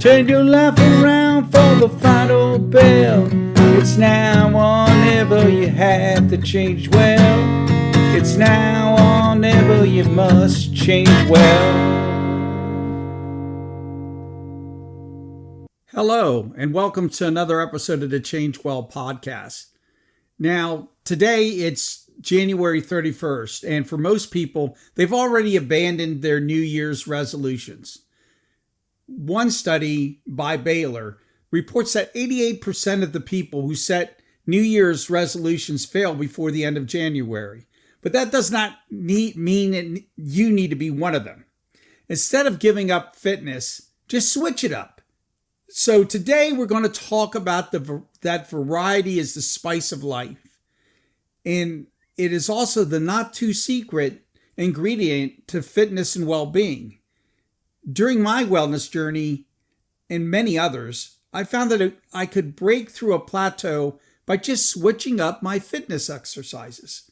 Turn your life around for the final bell. It's now or never, you have to change well. It's now or never, you must change well. Hello, and welcome to another episode of the Change Well podcast. Now, today it's January 31st, and for most people, they've already abandoned their New Year's resolutions. One study by Baylor reports that 88% of the people who set New Year's resolutions fail before the end of January. But that does not mean you need to be one of them. Instead of giving up fitness, just switch it up. So today we're going to talk about that variety is the spice of life. And it is also the not too secret ingredient to fitness and well-being. During my wellness journey and many others, I found that I could break through a plateau by just switching up my fitness exercises.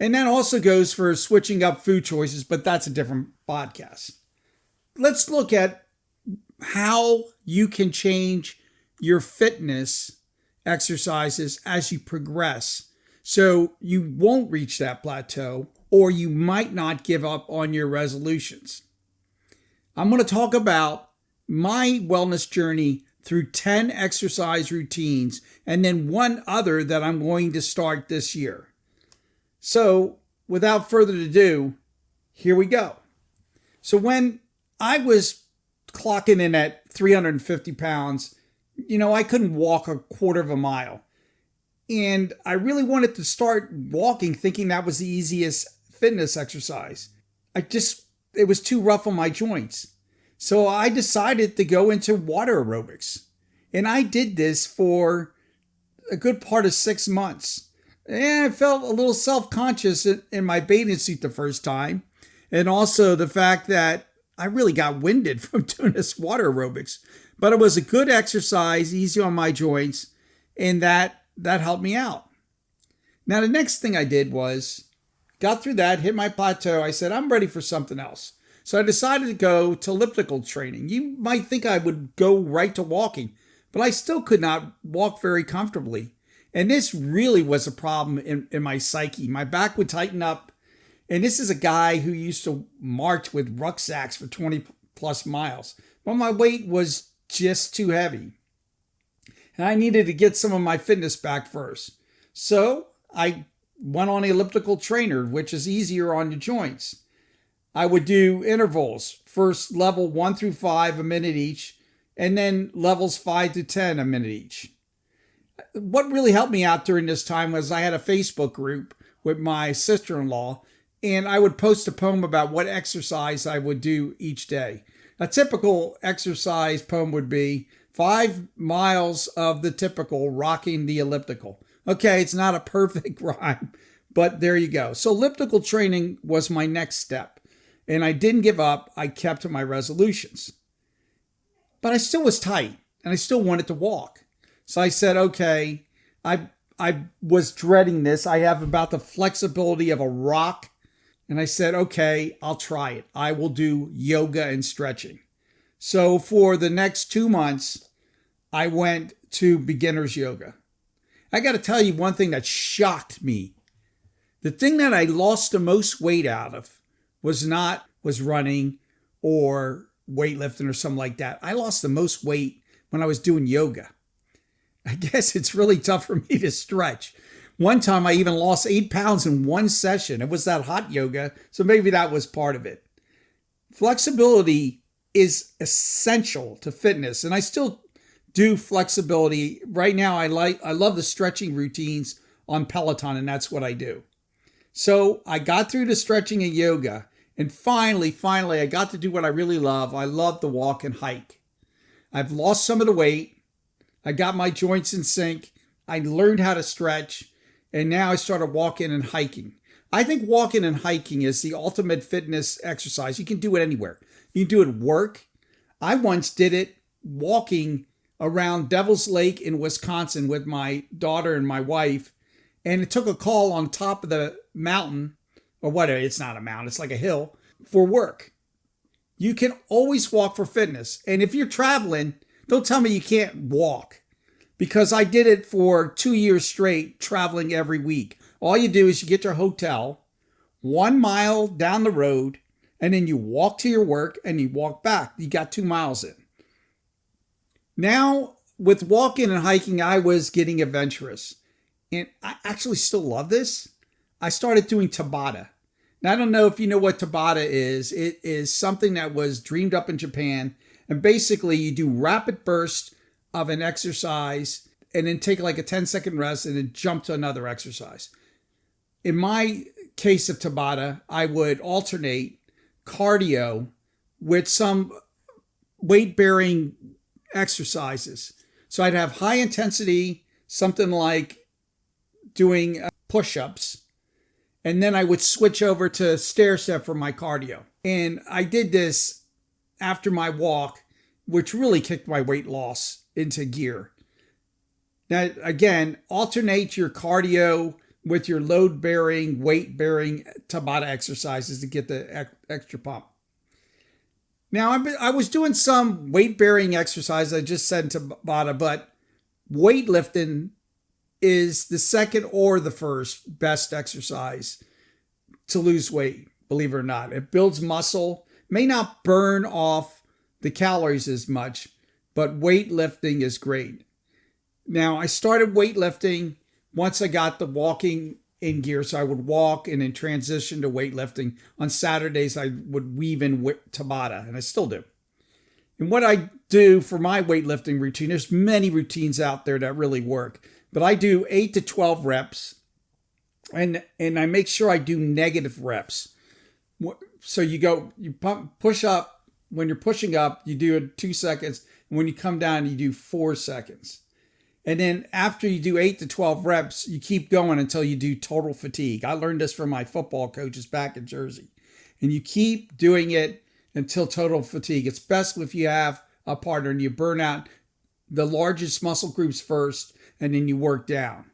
And that also goes for switching up food choices, but that's a different podcast. Let's look at how you can change your fitness exercises as you progress so you won't reach that plateau or you might not give up on your resolutions. I'm going to talk about my wellness journey through 10 exercise routines and then one other that I'm going to start this year. So without further ado, here we go. So when I was clocking in at 350 pounds, I couldn't walk a quarter of a mile. And I really wanted to start walking thinking that was the easiest fitness exercise. It was too rough on my joints. So I decided to go into water aerobics. And I did this for a good part of 6 months. And I felt a little self-conscious in my bathing suit the first time. And also the fact that I really got winded from doing this water aerobics. But it was a good exercise, easy on my joints, and that helped me out. Now the next thing I did was, got through that, hit my plateau. I said, I'm ready for something else. So I decided to go to elliptical training. You might think I would go right to walking, but I still could not walk very comfortably. And this really was a problem in my psyche. My back would tighten up. And this is a guy who used to march with rucksacks for 20 plus miles. But my weight was just too heavy. And I needed to get some of my fitness back first. So I went on the elliptical trainer, which is easier on your joints. I would do intervals, first level 1 through 5, a minute each, and then levels 5 to 10, a minute each. What really helped me out during this time was I had a Facebook group with my sister-in-law, and I would post a poem about what exercise I would do each day. A typical exercise poem would be 5 miles of the typical rocking the elliptical. Okay, it's not a perfect rhyme, but there you go. So elliptical training was my next step. And I didn't give up. I kept to my resolutions. But I still was tight and I still wanted to walk. So I said, okay, I was dreading this. I have about the flexibility of a rock. And I said, okay, I'll try it. I will do yoga and stretching. So for the next 2 months, I went to beginner's yoga. I got to tell you one thing that shocked me. The thing that I lost the most weight out of was running or weightlifting or something like that. I lost the most weight when I was doing yoga. I guess it's really tough for me to stretch. One time I even lost 8 pounds in one session. It was that hot yoga, so maybe that was part of it. Flexibility is essential to fitness, and I still do flexibility. Right now I love the stretching routines on Peloton, and that's what I do. So I got through the stretching and yoga, and finally, I got to do what I really love. I love to walk and hike. I've lost some of the weight. I got my joints in sync. I learned how to stretch, and now I started walking and hiking. I think walking and hiking is the ultimate fitness exercise. You can do it anywhere. You can do it at work. I once did it walking around Devil's Lake in Wisconsin with my daughter and my wife, and it took a call on top of the mountain, or whatever, it's not a mountain, it's like a hill, for work. You can always walk for fitness. And if you're traveling, don't tell me you can't walk, because I did it for 2 years straight, traveling every week. All you do is you get your hotel 1 mile down the road, and then you walk to your work and you walk back. You got 2 miles in. Now, with walking and hiking, I was getting adventurous. And I actually still love this. I started doing Tabata. Now, I don't know if you know what Tabata is. It is something that was dreamed up in Japan. And basically, you do rapid bursts of an exercise and then take like a 10-second rest and then jump to another exercise. In my case of Tabata, I would alternate cardio with some weight-bearing exercises. So I'd have high intensity, something like doing push-ups, and then I would switch over to stair step for my cardio. And I did this after my walk, which really kicked my weight loss into gear. Now, again, alternate your cardio with your load-bearing, weight-bearing Tabata exercises to get the extra pump. Now, I was doing some weight-bearing exercise, I just said Tabata, but weightlifting is the second or the first best exercise to lose weight, believe it or not. It builds muscle, may not burn off the calories as much, but weightlifting is great. Now, I started weightlifting once I got the walking in gear, so I would walk and then transition to weightlifting. On Saturdays, I would weave in Tabata, and I still do. And what I do for my weightlifting routine, there's many routines out there that really work, but I do 8 to 12 reps, and I make sure I do negative reps. So you push up. When you're pushing up, you do it 2 seconds, and when you come down, you do 4 seconds. And then after you do 8 to 12 reps, you keep going until you do total fatigue. I learned this from my football coaches back in Jersey. And you keep doing it until total fatigue. It's best if you have a partner and you burn out the largest muscle groups first, and then you work down.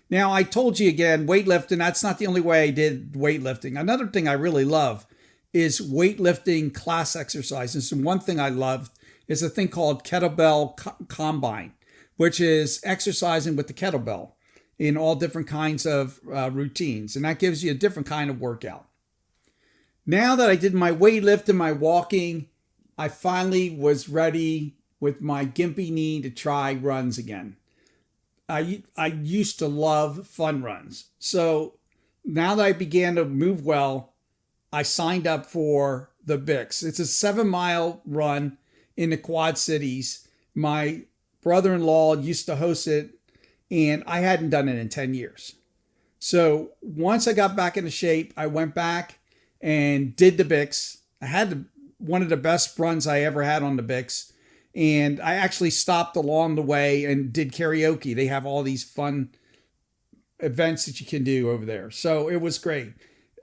Now, I told you again, weightlifting, that's not the only way I did weightlifting. Another thing I really love is weightlifting class exercises. And one thing I love is a thing called kettlebell combine, which is exercising with the kettlebell in all different kinds of routines. And that gives you a different kind of workout. Now that I did my weightlifting, my walking, I finally was ready with my gimpy knee to try runs again. I used to love fun runs. So now that I began to move well, I signed up for the BIX. It's a 7-mile run in the Quad Cities. My brother-in-law used to host it, and I hadn't done it in 10 years. So once I got back into shape, I went back and did the BIX. I had one of the best runs I ever had on the BIX, and I actually stopped along the way and did karaoke. They have all these fun events that you can do over there. So it was great.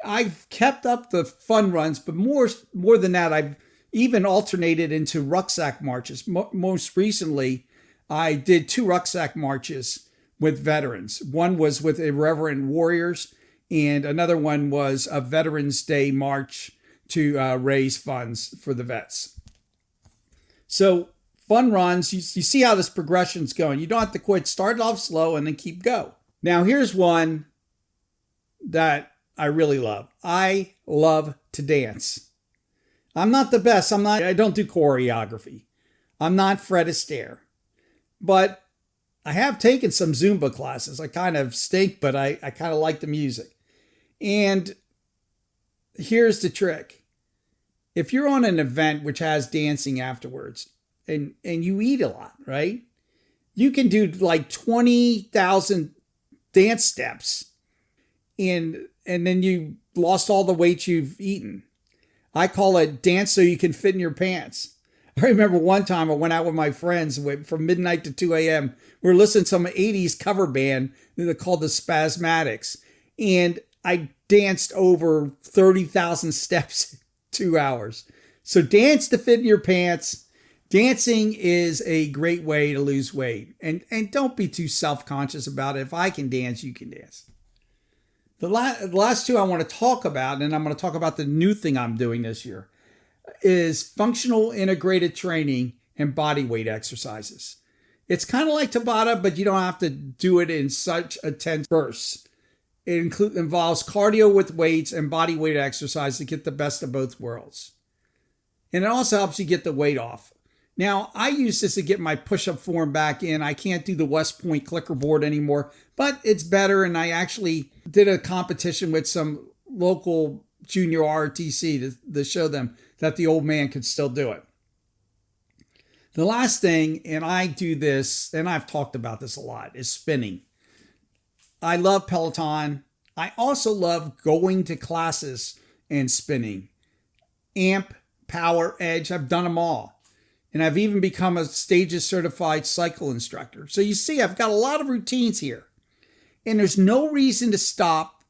I've kept up the fun runs, but more than that, I've even alternated into rucksack marches. Most recently, I did 2 rucksack marches with veterans. One was with Irreverent Warriors, and another one was a Veterans Day march to raise funds for the vets. So fun runs, you see how this progression's going. You don't have to quit. Start off slow and then keep go. Now, here's one that I really love. I love to dance. I'm not the best. I don't do choreography. I'm not Fred Astaire. But I have taken some Zumba classes. I kind of stink, but I kind of like the music. And here's the trick. If you're on an event which has dancing afterwards and you eat a lot, right? You can do like 20,000 dance steps and then you lost all the weight you've eaten. I call it dance so you can fit in your pants. I remember one time I went out with my friends from midnight to 2 a.m. We were listening to some 80s cover band called the Spasmatics. And I danced over 30,000 steps in 2 hours. So dance to fit in your pants. Dancing is a great way to lose weight. And don't be too self-conscious about it. If I can dance, you can dance. The last 2 I want to talk about, and I'm going to talk about the new thing I'm doing this year. is functional integrated training and body weight exercises. It's kind of like Tabata, but you don't have to do it in such intense bursts. It involves cardio with weights and body weight exercise to get the best of both worlds. And it also helps you get the weight off. Now, I use this to get my push-up form back in. I can't do the West Point clicker board anymore, but it's better. And I actually did a competition with some local junior ROTC to show them that the old man could still do it. The last thing, and I do this, and I've talked about this a lot, is spinning. I love Peloton. I also love going to classes and spinning. Amp, Power, Edge, I've done them all. And I've even become a Stages certified cycle instructor. So you see, I've got a lot of routines here. And there's no reason to stop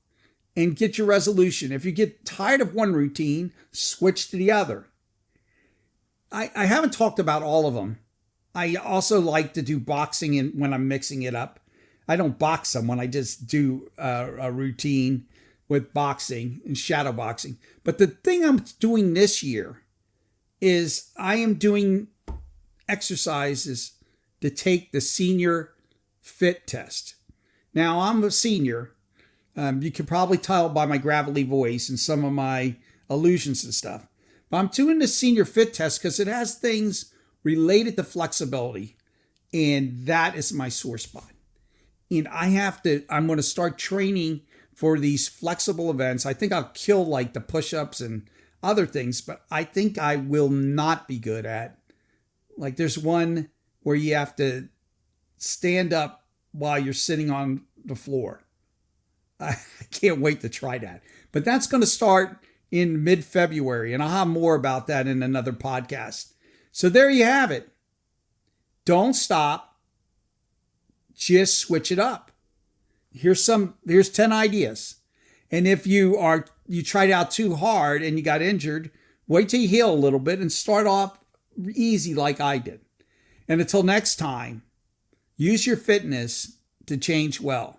and get your resolution. If you get tired of one routine, switch to the other. I haven't talked about all of them. I also like to do boxing when I'm mixing it up. I don't box someone. I just do a routine with boxing and shadow boxing. But the thing I'm doing this year is I am doing exercises to take the senior fit test. Now, I'm a senior. You can probably tell by my gravelly voice and some of my allusions and stuff. But I'm doing the senior fit test because it has things related to flexibility. And that is my sore spot. And I'm going to start training for these flexible events. I think I'll kill like the push-ups and other things, but I think I will not be good at. Like there's one where you have to stand up while you're sitting on the floor. I can't wait to try that. But that's going to start in mid-February, and I'll have more about that in another podcast. So there you have it. Don't stop. Just switch it up. Here's 10 ideas. And if you tried out too hard and you got injured, wait till you heal a little bit and start off easy like I did. And until next time, use your fitness to change well.